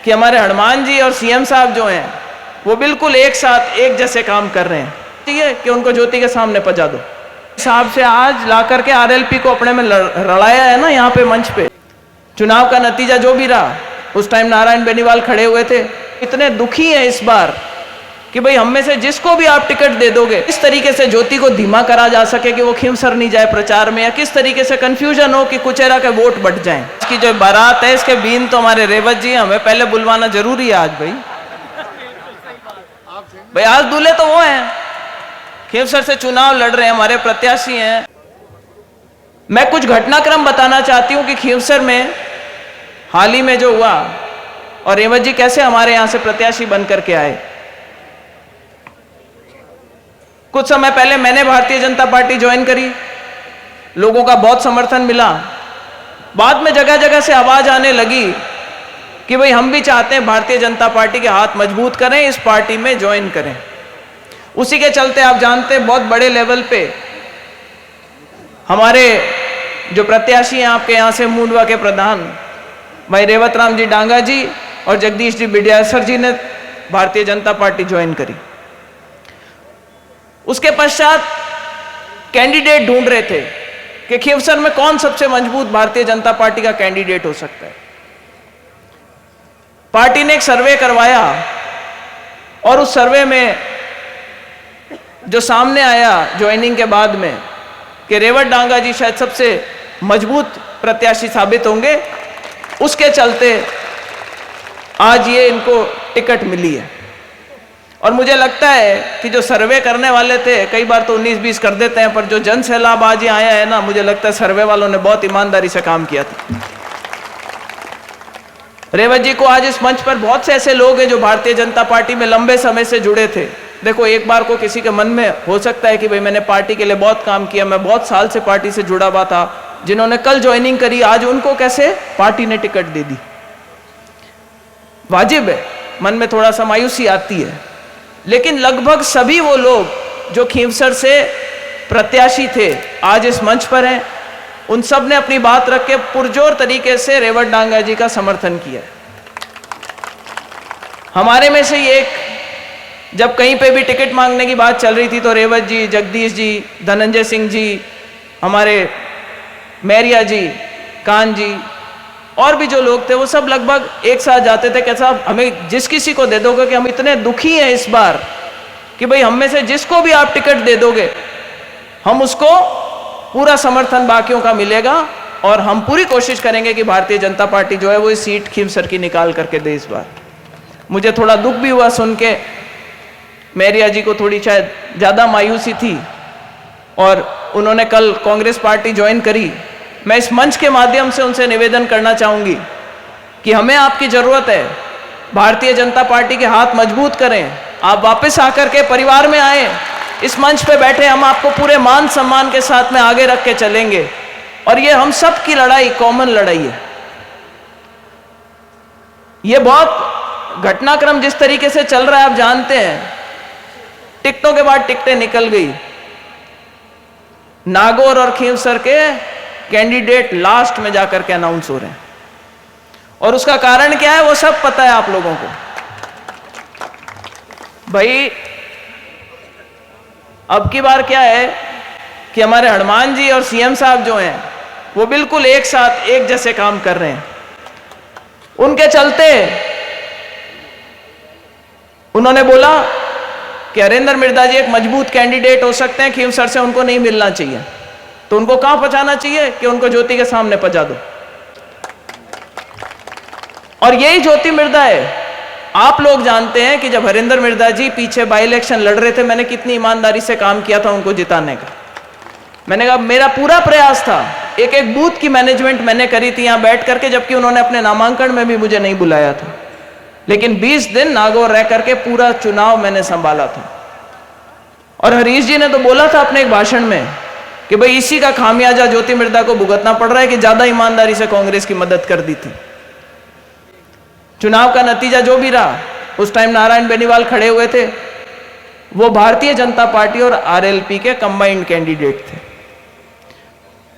कि हमारे हनुमान जी और सीएम साहब जो हैं वो बिल्कुल एक साथ एक जैसे काम कर रहे हैं। ठीक है कि उनको ज्योति के सामने पजा दो। साहब से आज ला करके आरएलपी को अपने में लड़ाया है ना, यहाँ पे मंच पे। चुनाव का नतीजा जो भी रहा, उस टाइम नारायण बेनीवाल खड़े हुए थे। इतने दुखी हैं इस बार कि भाई हम में से जिसको भी आप टिकट दे दोगे, किस तरीके से ज्योति को धीमा करा जा सके कि वो खींवसर नहीं जाए प्रचार में, या किस तरीके से कंफ्यूजन हो कि कुचेरा के वोट बट जाएं। इसकी जो बारात है, इसके बीन तो हमारे रेवत जी, हमें पहले बुलवाना जरूरी है आज। भाई आज दूल्हे तो वो हैं, खींवसर से चुनाव लड़ रहे हैं, हमारे प्रत्याशी हैं। मैं कुछ घटनाक्रम बताना चाहती हूं कि खींवसर में हाल ही में जो हुआ और रेवत जी कैसे हमारे यहां से प्रत्याशी बनकर के आए। कुछ समय पहले मैंने भारतीय जनता पार्टी ज्वाइन करी, लोगों का बहुत समर्थन मिला। बाद में जगह जगह से आवाज आने लगी कि भाई हम भी चाहते हैं भारतीय जनता पार्टी के हाथ मजबूत करें, इस पार्टी में ज्वाइन करें। उसी के चलते आप जानते हैं बहुत बड़े लेवल पे हमारे जो प्रत्याशी हैं आपके यहां से, मुंडवा के प्रधान भाई रेवत राम जी डांगा जी और जगदीश जी बिडियासर जी ने भारतीय जनता पार्टी ज्वाइन करी। उसके पश्चात कैंडिडेट ढूंढ रहे थे कि खींवसर में कौन सबसे मजबूत भारतीय जनता पार्टी का कैंडिडेट हो सकता है। पार्टी ने एक सर्वे करवाया और उस सर्वे में जो सामने आया ज्वाइनिंग के बाद में कि रेवत डांगा जी शायद सबसे मजबूत प्रत्याशी साबित होंगे, उसके चलते आज ये इनको टिकट मिली है। और मुझे लगता है कि जो सर्वे करने वाले थे, कई बार तो 19-20 कर देते हैं, पर जो जन सैलाब आज ये आया है ना, मुझे लगता है सर्वे वालों ने बहुत ईमानदारी से काम किया था। रेवत जी को आज इस मंच पर बहुत से ऐसे लोग हैं जो भारतीय जनता पार्टी में लंबे समय से जुड़े थे। देखो, एक बार को किसी के मन में हो सकता है कि भाई मैंने पार्टी के लिए बहुत काम किया, मैं बहुत साल से पार्टी से जुड़ा हुआ था, जिन्होंने कल ज्वाइनिंग करी आज उनको कैसे पार्टी ने टिकट दे दी। वाजिब है, मन में थोड़ा सा मायूसी आती है, लेकिन लगभग सभी वो लोग जो खींवसर से प्रत्याशी थे आज इस मंच पर हैं। उन सब ने अपनी बात रख के पुरजोर तरीके से रेवत डांगा जी का समर्थन किया। हमारे में से एक जब कहीं पे भी टिकट मांगने की बात चल रही थी तो रेवत जी, जगदीश जी, धनंजय सिंह जी, हमारे मैरिया जी, कान जी और भी जो लोग थे, वो सब लगभग एक साथ जाते थे कि साहब हमें जिस किसी को दे दोगे, कि हम इतने दुखी हैं इस बार कि भाई हम में से जिसको भी आप टिकट दे दोगे, हम उसको पूरा समर्थन बाकियों का मिलेगा और हम पूरी कोशिश करेंगे कि भारतीय जनता पार्टी जो है वो इस सीट खींवसर की निकाल करके दे इस बार। मुझे थोड़ा दुख भी हुआ सुन के, मैरिया जी को थोड़ी शायद ज़्यादा मायूसी थी और उन्होंने कल कांग्रेस पार्टी ज्वाइन करी। मैं इस मंच के माध्यम से उनसे निवेदन करना चाहूँगी कि हमें आपकी ज़रूरत है, भारतीय जनता पार्टी के हाथ मजबूत करें, आप वापस आकर के परिवार में आए, इस मंच पे बैठे, हम आपको पूरे मान सम्मान के साथ में आगे रख के चलेंगे। और ये हम सब की लड़ाई, कॉमन लड़ाई है। ये बहुत घटनाक्रम जिस तरीके से चल रहा है आप जानते हैं, टिकटों के बाद टिकटें निकल गई, नागौर और खींवसर के कैंडिडेट लास्ट में जाकर के अनाउंस हो रहे हैं और उसका कारण क्या है वो सब पता है आप लोगों को। भाई अब की बार क्या है कि हमारे हनुमान जी और सीएम साहब जो हैं वो बिल्कुल एक साथ एक जैसे काम कर रहे हैं। उनके चलते उन्होंने बोला कि हरेंद्र मिर्धा जी एक मजबूत कैंडिडेट हो सकते हैं, खींवसर से उनको नहीं मिलना चाहिए, तो उनको कहां पहुंचाना चाहिए कि उनको ज्योति के सामने पहुंचा दो। और यही ज्योति मिर्धा है। आप लोग जानते हैं कि जब हरेंद्र मिर्धा जी पीछे बाई इलेक्शन लड़ रहे थे, मैंने कितनी ईमानदारी से काम किया था उनको जिताने का। मैंने कहा मेरा पूरा प्रयास था, एक एक बूथ की मैनेजमेंट मैंने करी थी यहां बैठ करके, जबकि उन्होंने अपने नामांकन में भी मुझे नहीं बुलाया था, लेकिन 20 दिन नागौर रह करके पूरा चुनाव मैंने संभाला था। और हरीश जी ने तो बोला था अपने एक भाषण में कि भाई इसी का खामियाजा ज्योति मिर्धा को भुगतना पड़ रहा है कि ज्यादा ईमानदारी से कांग्रेस की मदद कर दी थी। चुनाव का नतीजा जो भी रहा, उस टाइम नारायण बेनीवाल खड़े हुए थे, वो भारतीय जनता पार्टी और आरएलपी के कंबाइंड कैंडिडेट थे।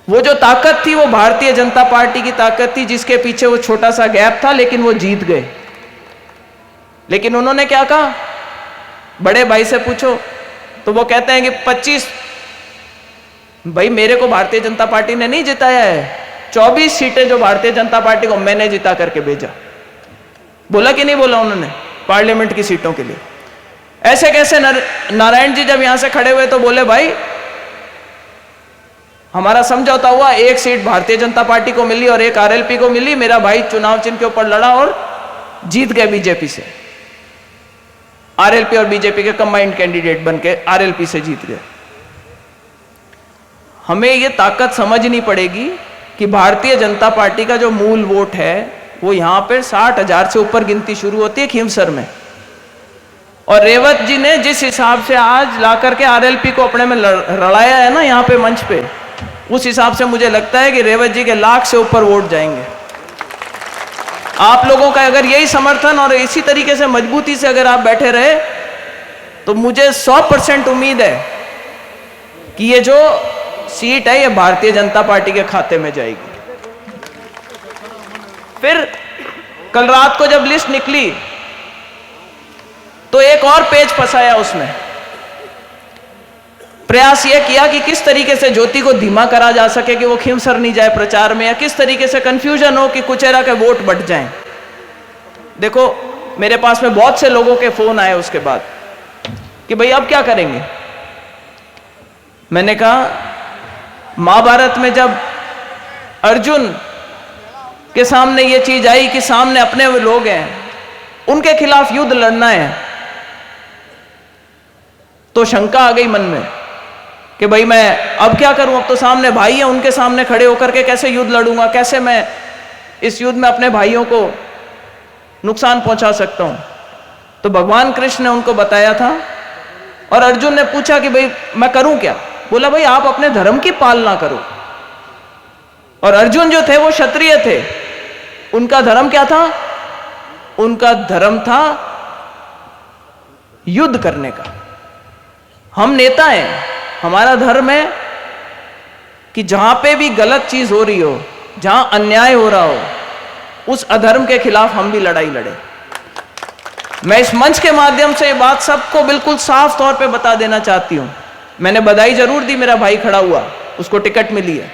वो जो ताकत थी वो भारतीय जनता पार्टी की ताकत थी, जिसके पीछे वो छोटा सा गैप था, लेकिन वो जीत गए। लेकिन उन्होंने क्या कहा, बड़े भाई से पूछो तो वो कहते हैं कि 25, भाई मेरे को भारतीय जनता पार्टी ने नहीं जिताया है, 24 सीटें जो भारतीय जनता पार्टी को मैंने जिता करके भेजा। बोला कि नहीं बोला उन्होंने पार्लियामेंट की सीटों के लिए। ऐसे कैसे नारायण जी जब यहां से खड़े हुए तो बोले भाई हमारा समझौता हुआ, एक सीट भारतीय जनता पार्टी को मिली और एक आरएलपी को मिली, मेरा भाई चुनाव चिन्ह के ऊपर लड़ा और जीत गए बीजेपी से। आरएलपी और बीजेपी के कंबाइंड कैंडिडेट बनके आरएलपी से जीत गए। हमें यह ताकत समझनी पड़ेगी कि भारतीय जनता पार्टी का जो मूल वोट है वो यहां पर 60,000 से ऊपर गिनती शुरू होती है खींवसर में, और रेवत जी ने जिस हिसाब से आज ला करके आरएलपी को अपने में लड़ाया है ना यहां पे मंच पे, उस हिसाब से मुझे लगता है कि रेवत जी के लाख से ऊपर वोट जाएंगे। आप लोगों का अगर यही समर्थन और इसी तरीके से मजबूती से अगर आप बैठे रहे तो मुझे 100% उम्मीद है कि ये जो सीट है ये भारतीय जनता पार्टी के खाते में जाएगी। फिर कल रात को जब लिस्ट निकली तो एक और पेज फंसाया उसमें, प्रयास यह किया कि किस तरीके से ज्योति को धीमा करा जा सके कि वो खींवसर नहीं जाए प्रचार में, या किस तरीके से कंफ्यूजन हो कि कुचेरा के वोट बट जाएं। देखो मेरे पास में बहुत से लोगों के फोन आए उसके बाद कि भाई अब क्या करेंगे। मैंने कहा महाभारत में जब अर्जुन के सामने ये चीज आई कि सामने अपने लोग हैं, उनके खिलाफ युद्ध लड़ना है, तो शंका आ गई मन में कि भाई मैं अब क्या करूं, अब तो सामने भाई है, उनके सामने खड़े होकर के कैसे युद्ध लड़ूंगा, कैसे मैं इस युद्ध में अपने भाइयों को नुकसान पहुंचा सकता हूं। तो भगवान कृष्ण ने उनको बताया था और अर्जुन ने पूछा कि भाई मैं करूं क्या। बोला भाई आप अपने धर्म की पालना करो। और अर्जुन जो थे वो क्षत्रिय थे, उनका धर्म क्या था, उनका धर्म था युद्ध करने का। हम नेता हैं, हमारा धर्म है कि जहां पे भी गलत चीज हो रही हो, जहां अन्याय हो रहा हो, उस अधर्म के खिलाफ हम भी लड़ाई लड़े। मैं इस मंच के माध्यम से ये बात सबको बिल्कुल साफ तौर पे बता देना चाहती हूं। मैंने बधाई जरूर दी, मेरा भाई खड़ा हुआ, उसको टिकट मिली है,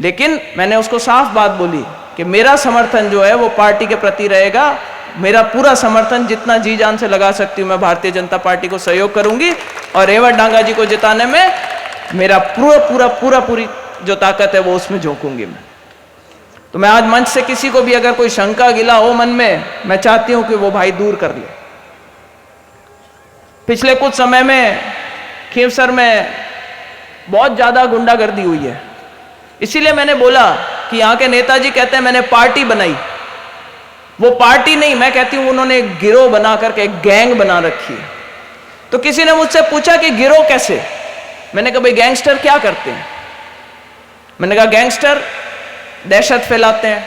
लेकिन मैंने उसको साफ बात बोली कि मेरा समर्थन जो है वो पार्टी के प्रति रहेगा। मेरा पूरा समर्थन जितना जी जान से लगा सकती हूँ मैं भारतीय जनता पार्टी को सहयोग करूंगी, और रेवत डांगा जी को जिताने में मेरा पूरी जो ताकत है वो उसमें झोंकूंगी मैं। तो मैं आज मंच से किसी को भी अगर कोई शंका गिला हो मन में, मैं चाहती हूं कि वो भाई दूर कर ले। पिछले कुछ समय में खींवसर में बहुत ज्यादा गुंडागर्दी हुई है, इसीलिए मैंने बोला कि यहाँ के नेताजी कहते हैं मैंने पार्टी बनाई। वो पार्टी नहीं, मैं कहती हूं उन्होंने एक गिरोह बना करके एक गैंग बना रखी है। तो किसी ने मुझसे पूछा कि गिरोह कैसे। मैंने कहा भाई गैंगस्टर क्या करते हैं। मैंने कहा गैंगस्टर दहशत फैलाते हैं,